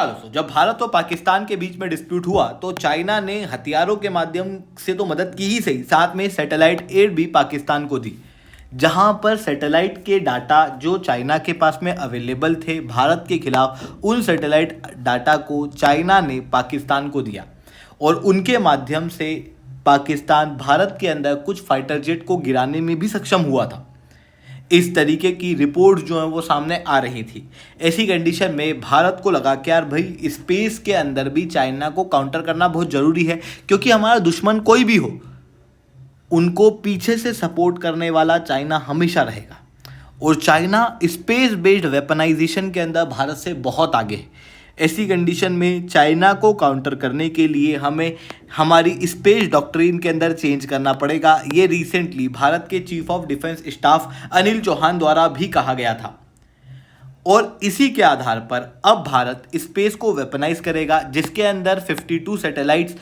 दोस्तों, जब भारत और पाकिस्तान के बीच में डिस्प्यूट हुआ तो चाइना ने हथियारों के माध्यम से तो मदद की ही सही, साथ में सैटेलाइट एड भी पाकिस्तान को दी। जहां पर सैटेलाइट के डाटा जो चाइना के पास में अवेलेबल थे भारत के खिलाफ, उन सैटेलाइट डाटा को चाइना ने पाकिस्तान को दिया और उनके माध्यम से पाकिस्तान भारत के अंदर कुछ फाइटर जेट को गिराने में भी सक्षम हुआ था। इस तरीके की रिपोर्ट जो है वो सामने आ रही थी। ऐसी कंडीशन में भारत को लगा कि यार भाई, स्पेस के अंदर भी चाइना को काउंटर करना बहुत ज़रूरी है, क्योंकि हमारा दुश्मन कोई भी हो, उनको पीछे से सपोर्ट करने वाला चाइना हमेशा रहेगा। और चाइना स्पेस बेस्ड वेपनाइजेशन के अंदर भारत से बहुत आगे है। ऐसी कंडीशन में चाइना को काउंटर करने के लिए हमें हमारी स्पेस डॉक्ट्रिन के अंदर चेंज करना पड़ेगा। ये रिसेंटली भारत के chief of defence staff Anil Chauhan द्वारा भी कहा गया था और इसी के आधार पर अब भारत स्पेस को वेपनाइज करेगा, जिसके अंदर 52 सैटेलाइट्स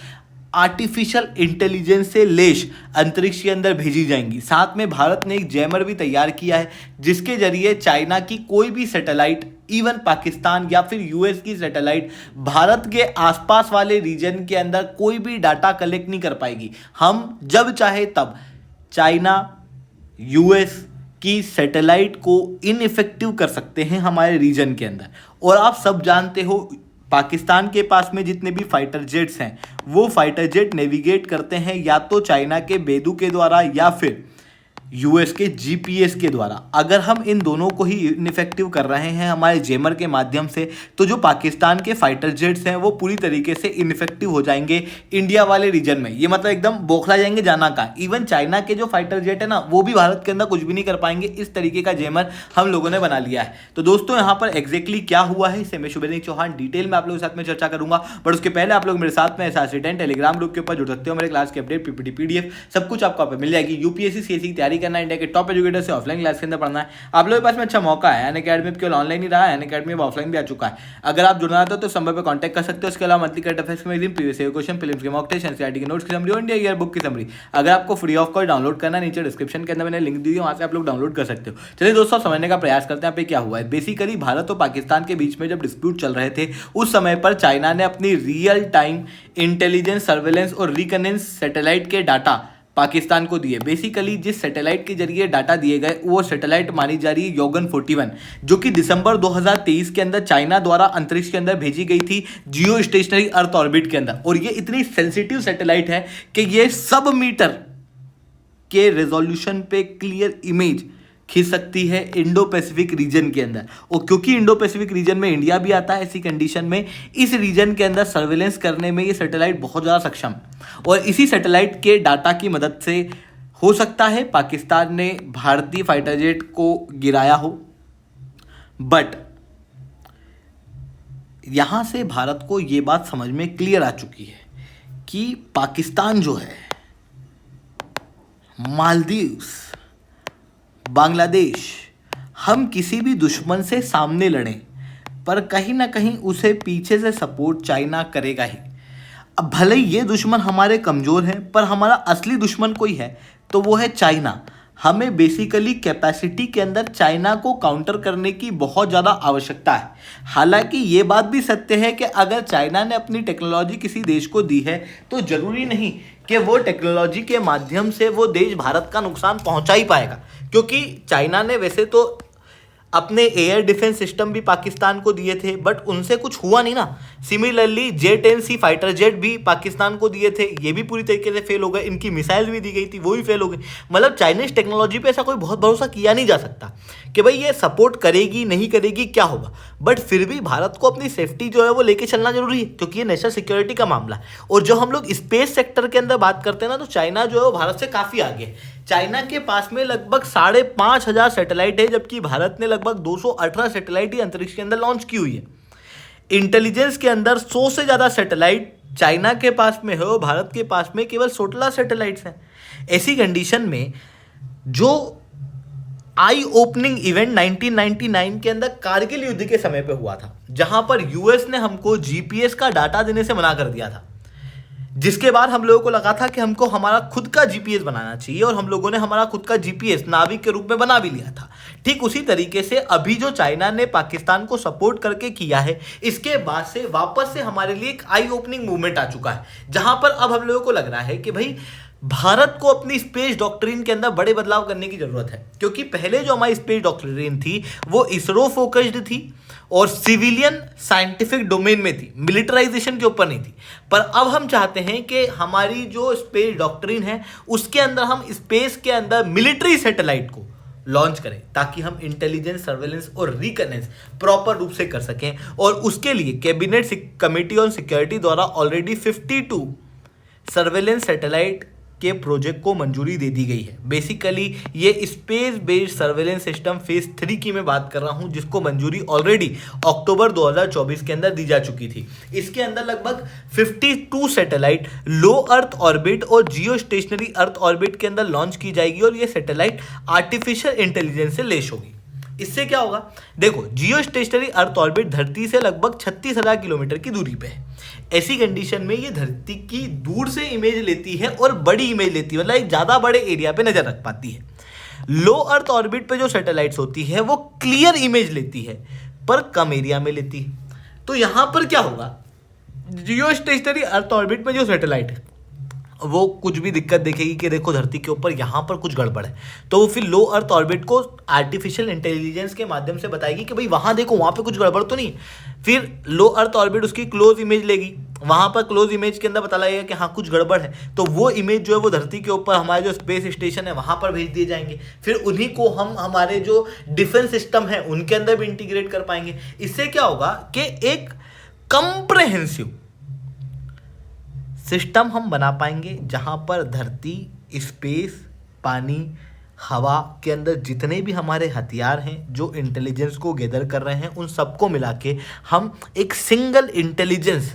आर्टिफिशियल इंटेलिजेंस से लैस अंतरिक्ष के अंदर भेजी जाएंगी। साथ में भारत ने एक जैमर भी तैयार किया है, जिसके जरिए चाइना की कोई भी सैटेलाइट, इवन पाकिस्तान या फिर यूएस की सैटेलाइट, भारत के आसपास वाले रीजन के अंदर कोई भी डाटा कलेक्ट नहीं कर पाएगी। हम जब चाहे तब चाइना, यूएस की सैटेलाइट को इनइफेक्टिव कर सकते हैं हमारे रीजन के अंदर। और आप सब जानते हो, पाकिस्तान के पास में जितने भी फाइटर जेट्स हैं, वो फाइटर जेट नेविगेट करते हैं या तो चाइना के बेदू के द्वारा या फिर यूएस के जीपीएस के द्वारा। अगर हम इन दोनों को ही इनइफेक्टिव कर रहे हैं हमारे जेमर के माध्यम से, तो जो पाकिस्तान के फाइटर जेट्स हैं वो पूरी तरीके से इनइफेक्टिव हो जाएंगे इंडिया वाले रीजन में। ये मतलब एकदम बौखला जाएंगे, जाना का। इवन चाइना के जो फाइटर जेट है ना, वो भी भारत के अंदर कुछ भी नहीं कर पाएंगे। इस तरीके का जेमर हम लोगों ने बना लिया है। तो दोस्तों, यहाँ पर एग्जैक्टली क्या हुआ है, इसे मैं शुभेंद्र चौहान डिटेल में आप लोगों के साथ में चर्चा करूंगा। बट उसके पहले आप लोग मेरे साथ में एसआरसी10 टेलीग्राम ग्रुप के ऊपर जुड़ सकते हो। मेरे क्लास के अपडेट, पीपीटी, पीडीएफ सब कुछ आपको मिल जाएगी। यूपीएससी सीएससी की तैयारी करना, इंडिया के टॉप एजुकेटर से ऑफलाइन क्लास के अंदर पढ़ना है, आप लोगों के पास में अच्छा मौका है। अनअकैडमी केवल ऑनलाइन ही रहा है, अनअकैडमी अब ऑफलाइन भी आ चुका है। अगर आप जुड़ना चाहते हो तो संभव पे कांटेक्ट कर सकते हो। इसके अलावा मंथली करंट अफेयर्स में प्रीवियस क्वेश्चन, फिल्म्स के मॉक टेस्ट, एनसीईआरटी के नोट्स की समरी और इंडिया ईयर बुक की समरी अगर आपको फ्री ऑफ कॉस्ट डाउनलोड करना है, नीचे डिस्क्रिप्शन के अंदर मैंने लिंक दी है, वहां से आप लोग डाउनलोड कर सकते हो। चलिए दोस्तों, समझने का प्रयास करते हैं यहाँ पे क्या हुआ है। बेसिकली भारत और पाकिस्तान के बीच में जब डिस्प्यूट चल रहे थे, उस समय पर चाइना ने अपनी रियल टाइम इंटेलिजेंस, सर्वेलेंस और रिकनेंस सैटेलाइट के डाटा पाकिस्तान को दिए। बेसिकली जिस सैटेलाइट के जरिए डाटा दिए गए, वो सैटेलाइट मानी जा रही है योगन 41, जो कि दिसंबर 2023 के अंदर चाइना द्वारा अंतरिक्ष के अंदर भेजी गई थी जियो स्टेशनरी अर्थ ऑर्बिट के अंदर। और ये इतनी सेंसिटिव सैटेलाइट है कि ये सब मीटर के रेजोल्यूशन पे क्लियर इमेज खींच सकती है इंडो पैसिफिक रीजन के अंदर। और क्योंकि इंडो पैसिफिक रीजन में इंडिया भी आता है, ऐसी कंडीशन में इस रीजन के अंदर सर्वेलेंस करने में ये सैटेलाइट बहुत ज़्यादा सक्षम। और इसी सैटेलाइट के डाटा की मदद से हो सकता है पाकिस्तान ने भारतीय फाइटर जेट को गिराया हो। बट यहां से भारत को ये बात समझ में क्लियर आ चुकी है कि पाकिस्तान जो है, मालदीव्स, बांग्लादेश, हम किसी भी दुश्मन से सामने लड़ें पर कहीं ना कहीं उसे पीछे से सपोर्ट चाइना करेगा ही। अब भले ही ये दुश्मन हमारे कमज़ोर हैं, पर हमारा असली दुश्मन कोई है तो वो है चाइना। हमें बेसिकली कैपेसिटी के अंदर चाइना को काउंटर करने की बहुत ज़्यादा आवश्यकता है। हालांकि ये बात भी सत्य है कि अगर चाइना ने अपनी टेक्नोलॉजी किसी देश को दी है तो ज़रूरी नहीं कि वो टेक्नोलॉजी के माध्यम से वो देश भारत का नुकसान पहुंचा ही पाएगा, क्योंकि चाइना ने वैसे तो अपने एयर डिफेंस सिस्टम भी पाकिस्तान को दिए थे, बट उनसे कुछ हुआ नहीं ना। सिमिलरली J-10C फाइटर जेट भी पाकिस्तान को दिए थे, ये भी पूरी तरीके से फेल हो गए। इनकी मिसाइल भी दी गई थी, वो भी फेल हो गई। मतलब चाइनीज टेक्नोलॉजी पे ऐसा कोई बहुत भरोसा किया नहीं जा सकता कि भाई ये सपोर्ट करेगी नहीं करेगी, क्या होगा। बट फिर भी भारत को अपनी सेफ्टी जो है वो लेके चलना जरूरी है, क्योंकि ये नेशनल सिक्योरिटी का मामला है। और जो हम लोग स्पेस सेक्टर के अंदर बात करते हैं ना, तो चाइना जो है वो भारत से काफ़ी आगे है। चाइना के पास में लगभग 5,500 सैटेलाइट है, जबकि भारत ने लगभग 218 सैटेलाइट ही अंतरिक्ष के अंदर लॉन्च की हुई है। इंटेलिजेंस के अंदर 100 से ज़्यादा सैटेलाइट चाइना के पास में है और भारत के पास में केवल 16 सैटेलाइट्स हैं। ऐसी कंडीशन में जो आई ओपनिंग इवेंट 1999 के अंदर कारगिल युद्ध के समय पे हुआ था, जहां पर यूएस ने हमको जीपीएस का डाटा देने से मना कर दिया था, जिसके बाद हम लोगों को लगा था कि हमको हमारा खुद का जीपीएस बनाना चाहिए और हम लोगों ने हमारा खुद का जीपीएस नाविक के रूप में बना भी लिया था। ठीक उसी तरीके से अभी जो चाइना ने पाकिस्तान को सपोर्ट करके किया है, इसके बाद से वापस से हमारे लिए एक आई ओपनिंग मूवमेंट आ चुका है, जहां पर अब हम लोगों को लग रहा है कि भाई भारत को अपनी स्पेस डॉक्ट्रिन के अंदर बड़े बदलाव करने की जरूरत है। क्योंकि पहले जो हमारी स्पेस डॉक्ट्रिन थी वो इसरो फोकस्ड थी और सिविलियन साइंटिफिक डोमेन में थी, मिलिटराइजेशन के ऊपर नहीं थी। पर अब हम चाहते हैं कि हमारी जो स्पेस डॉक्ट्रिन है उसके अंदर हम स्पेस के अंदर मिलिट्री सैटेलाइट को लॉन्च करें, ताकि हम इंटेलिजेंस, सर्वेलेंस और रिकनेंस प्रॉपर रूप से कर सकें। और उसके लिए कैबिनेट कमेटी ऑन सिक्योरिटी द्वारा ऑलरेडी 52 सर्वेलेंस सैटेलाइट के प्रोजेक्ट को मंजूरी दे दी गई है। बेसिकली ये space based surveillance system phase 3 की मैं बात कर रहा हूं, जिसको मंजूरी ऑलरेडी अक्टूबर 2024 के अंदर दी जा चुकी थी। इसके अंदर लगभग 52 सैटेलाइट लो अर्थ ऑर्बिट और जियो स्टेशनरी अर्थ ऑर्बिट के अंदर लॉन्च की जाएगी और ये सैटेलाइट आर्टिफिशियल इंटेलिजेंस से लैस होगी। इससे क्या होगा, देखो जियो स्टेशनरी अर्थ ऑर्बिट धरती से लगभग 36,000 किलोमीटर की दूरी पे है। ऐसी कंडीशन में ये धरती की दूर से इमेज लेती है और बड़ी इमेज लेती है, मतलब एक ज़्यादा बड़े एरिया पे नज़र रख पाती है। लो अर्थ ऑर्बिट पे जो सैटेलाइट्स होती है वो क्लियर इमेज लेती है पर कम एरिया में लेती है। तो यहाँ पर क्या होगा, जियो स्टेशनरी अर्थ ऑर्बिट में जो सैटेलाइट है वो कुछ भी दिक्कत देखेगी कि देखो धरती के ऊपर यहाँ पर कुछ गड़बड़ है, तो वो फिर लो अर्थ ऑर्बिट को आर्टिफिशियल इंटेलिजेंस के माध्यम से बताएगी कि भाई वहाँ देखो वहाँ पे कुछ गड़बड़ तो नहीं है। फिर लो अर्थ ऑर्बिट उसकी क्लोज इमेज लेगी, वहाँ पर क्लोज इमेज के अंदर पता लगेगा कि हाँ कुछ गड़बड़ है, तो वो इमेज जो है वो धरती के ऊपर हमारे जो स्पेस स्टेशन है वहाँ पर भेज दिए जाएंगे। फिर उन्हीं को हम हमारे जो डिफेंस सिस्टम है उनके अंदर भी इंटीग्रेट कर पाएंगे। इससे क्या होगा कि एक कंप्रहेंसिव सिस्टम हम बना पाएंगे, जहां पर धरती, स्पेस, पानी, हवा के अंदर जितने भी हमारे हथियार हैं जो इंटेलिजेंस को गैदर कर रहे हैं, उन सबको मिला के हम एक सिंगल इंटेलिजेंस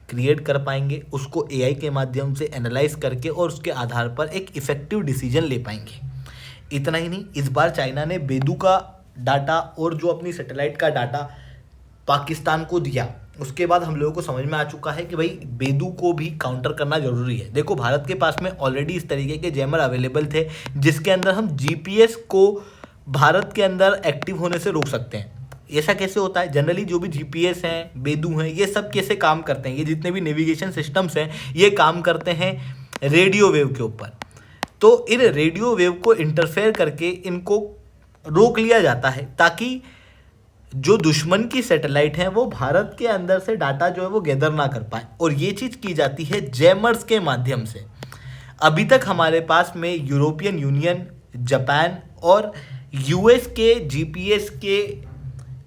क्रिएट कर पाएंगे, उसको एआई के माध्यम से एनालाइज करके और उसके आधार पर एक इफेक्टिव डिसीजन ले पाएंगे। इतना ही नहीं, इस बार चाइना ने बेदू का डाटा और जो अपनी सैटेलाइट का डाटा पाकिस्तान को दिया, उसके बाद हम लोगों को समझ में आ चुका है कि भाई बेदू को भी काउंटर करना जरूरी है। देखो भारत के पास में ऑलरेडी इस तरीके के जैमर अवेलेबल थे जिसके अंदर हम जीपीएस को भारत के अंदर एक्टिव होने से रोक सकते हैं। ऐसा कैसे होता है, जनरली जो भी जीपीएस हैं, बेदू हैं, ये सब कैसे काम करते हैं, ये जितने भी नेविगेशन सिस्टम्स हैं ये काम करते हैं रेडियो वेव के ऊपर। तो इन रेडियो वेव को इंटरफेयर करके इनको रोक लिया जाता है, ताकि जो दुश्मन की सैटेलाइट है वो भारत के अंदर से डाटा जो है वो गैदर ना कर पाए। और ये चीज़ की जाती है जैमर्स के माध्यम से। अभी तक हमारे पास में यूरोपियन यूनियन, जापान और यूएस के जीपीएस के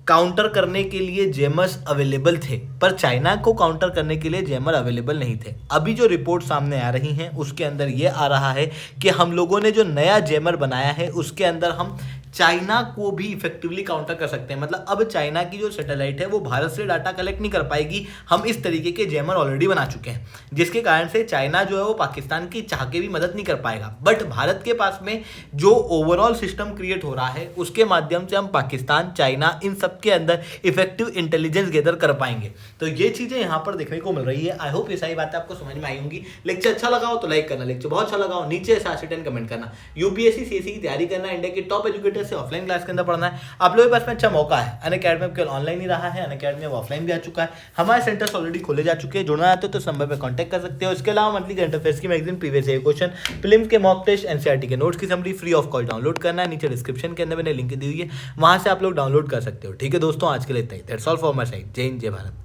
काउंटर करने के लिए जैमर्स अवेलेबल थे, पर चाइना को काउंटर करने के लिए जैमर अवेलेबल नहीं थे। अभी जो रिपोर्ट सामने आ रही हैं उसके अंदर ये आ रहा है कि हम लोगों ने जो नया जैमर बनाया है उसके अंदर हम चाइना को भी इफेक्टिवली काउंटर कर सकते हैं। मतलब अब चाइना की जो सैटेलाइट है वो भारत से डाटा कलेक्ट नहीं कर पाएगी। हम इस तरीके के जैमर ऑलरेडी बना चुके हैं, जिसके कारण से चाइना जो है वो पाकिस्तान की चाह के भी मदद नहीं कर पाएगा। बट भारत के पास में जो ओवरऑल सिस्टम क्रिएट हो रहा है उसके माध्यम से हम पाकिस्तान, चाइना, इन सब के अंदर इफेक्टिव इंटेलिजेंस गैदर कर पाएंगे। तो ये चीज़ें यहाँ पर देखने को मिल रही है। आई होप ये सारी बातें आपको समझ में आई होंगी। लेक्चर अच्छा लगा हो तो लाइक करना, लेक्चर बहुत अच्छा लगा हो नीचे से कमेंट करना। यूपीएससी सीएससी की तैयारी करना, इंडिया के टॉप एजुकेटर से ऑफलाइन क्लास के अंदर पढ़ना है, आप लोगों के पास में अच्छा मौका है। अनअकैडमी केवल ऑनलाइन ही रहा है, अनअकैडमी अब ऑफलाइन भी आ चुका है। हमारे सेंटर्स ऑलरेडी खोले जा चुके हैं। जुड़ना चाहते हो तो इस नंबर पर कांटेक्ट कर सकते हो। इसके अलावा मंथली करंट अफेयर्स की magazine, previous year question, film के मॉक टेस्ट, एनसीईआरटी के नोट्स की summary free of cost download करना है। नीचे डिस्क्रिप्शन के अंदर मैंने लिंक दी हुई है, वहां से आप लोग डाउनलोड कर सकते हो। ठीक है दोस्तों, आज के लिए इतना ही। That's all for my side. जय हिंद, जय भारत।